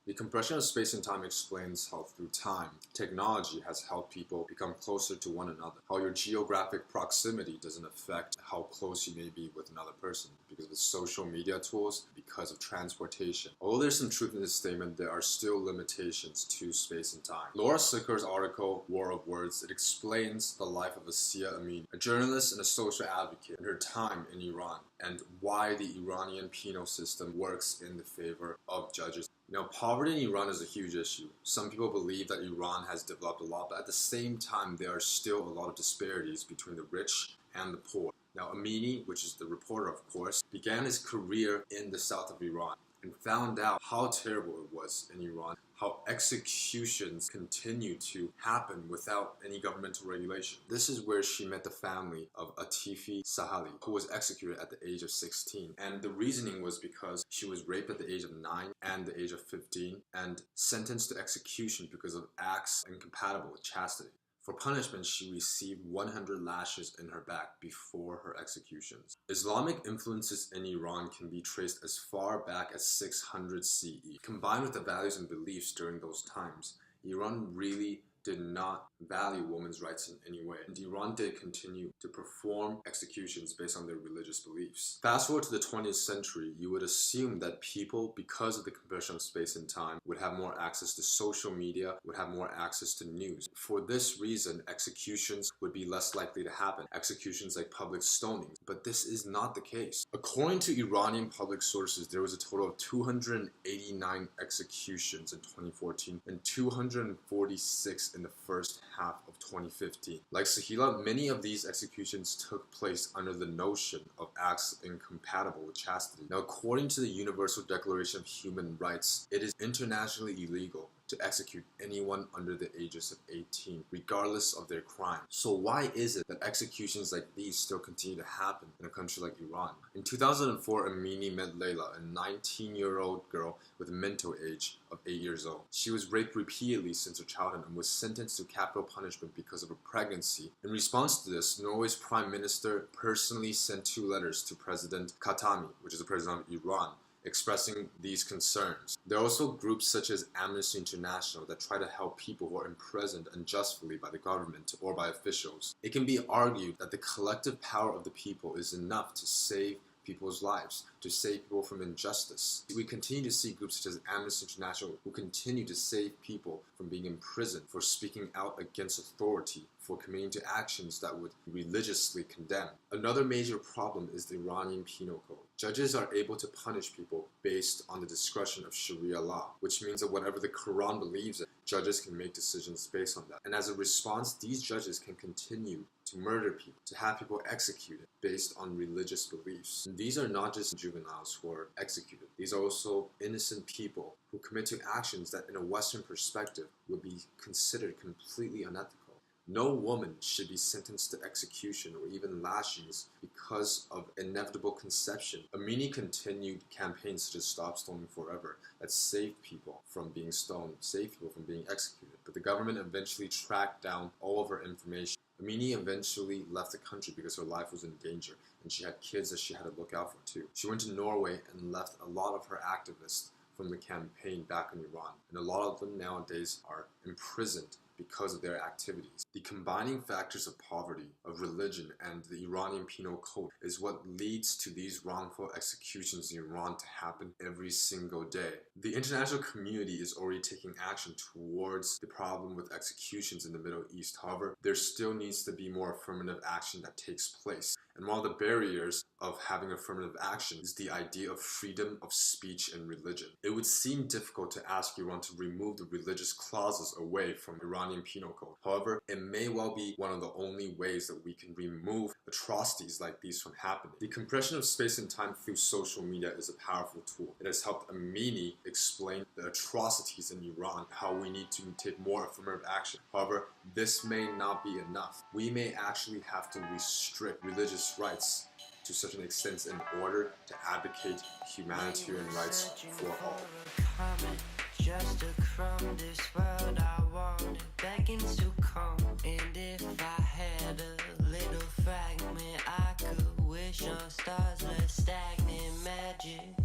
The compression of space and time explains how through time, technology has helped people become closer to one another. How your geographic proximity doesn't affect how close you may be with another person because of social media tools, because of transportation. Although there's some truth in this statement, there are still limitations to space and time. Laura Sicker's article, War of Words, it explains the life of Asia Amini, a journalist and a social advocate, and her time in Iran, and why the Iranian penal system works in the favor of judges. Poverty in Iran is a huge issue. Some people believe that Iran has developed a lot, but at the same time, there are still a lot of disparities between the rich and the poor. Now, Amini, which is the reporter, of course, began his career in the south of Iran and found out how terrible it was in Iran, how executions continue to happen without any governmental regulation. This is where she met the family of Atifi Sahali, who was executed at the age of 16. And the reasoning was because she was raped at the age of 9 and the age of 15 and sentenced to execution because of acts incompatible with chastity. For punishment, she received 100 lashes in her back before her executions. Islamic influences in Iran can be traced as far back as 600 CE. Combined with the values and beliefs during those times, Iran really did not value women's rights in any way, and Iran did continue to perform executions based on their religious beliefs. Fast forward to the 20th century, you would assume that people, because of the compression of space and time, would have more access to social media, would have more access to news. For this reason, executions would be less likely to happen, executions like public stoning, but this is not the case. According to Iranian public sources, there was a total of 289 executions in 2014 and 246 in the first half of 2015. Like Sahila, many of these executions took place under the notion of acts incompatible with chastity. Now, according to the Universal Declaration of Human Rights, it is internationally illegal to execute anyone under the ages of 18, regardless of their crime. So why is it that executions like these still continue to happen in a country like Iran? In 2004, Amini met Layla, a 19-year-old girl with a mental age of 8 years old. She was raped repeatedly since her childhood and was sentenced to capital punishment because of her pregnancy. In response to this, Norway's prime minister personally sent 2 letters to President Khatami, which is the president of Iran, expressing these concerns. There are also groups such as Amnesty International that try to help people who are imprisoned unjustly by the government or by officials. It can be argued that the collective power of the people is enough to save people's lives, to save people from injustice. We continue to see groups such as Amnesty International who continue to save people from being imprisoned for speaking out against authority, for committing to actions that would religiously condemn. Another major problem is the Iranian penal code. Judges are able to punish people based on the discretion of Sharia law, which means that whatever the Quran believes in, judges can make decisions based on that. And as a response, these judges can continue to murder people, to have people executed based on religious beliefs. And these are not just juveniles who are executed. These are also innocent people who commit to actions that in a Western perspective would be considered completely unethical. No woman should be sentenced to execution or even lashings because of inevitable conception. Amini continued campaigns such as Stop Stoning Forever that saved people from being stoned, saved people from being executed. But the government eventually tracked down all of her information. Amini eventually left the country because her life was in danger and she had kids that she had to look out for too. She went to Norway and left a lot of her activists from the campaign back in Iran. And a lot of them nowadays are imprisoned because of their activities. The combining factors of poverty, of religion, and the Iranian penal code is what leads to these wrongful executions in Iran to happen every single day. The international community is already taking action towards the problem with executions in the Middle East. However, there still needs to be more affirmative action that takes place. And one of the barriers of having affirmative action is the idea of freedom of speech and religion. It would seem difficult to ask Iran to remove the religious clauses away from Iranian penal code. However, it may well be one of the only ways that we can remove atrocities like these from happening. The compression of space and time through social media is a powerful tool. It has helped Amini explain the atrocities in Iran, how we need to take more affirmative action. However, this may not be enough. We may actually have to restrict religious rights to such an extent in order to advocate humanitarian rights for all. Just a crumb, this world I wanted beckons to come. And if I had a little fragment, I could wish on stars, less stagnant magic.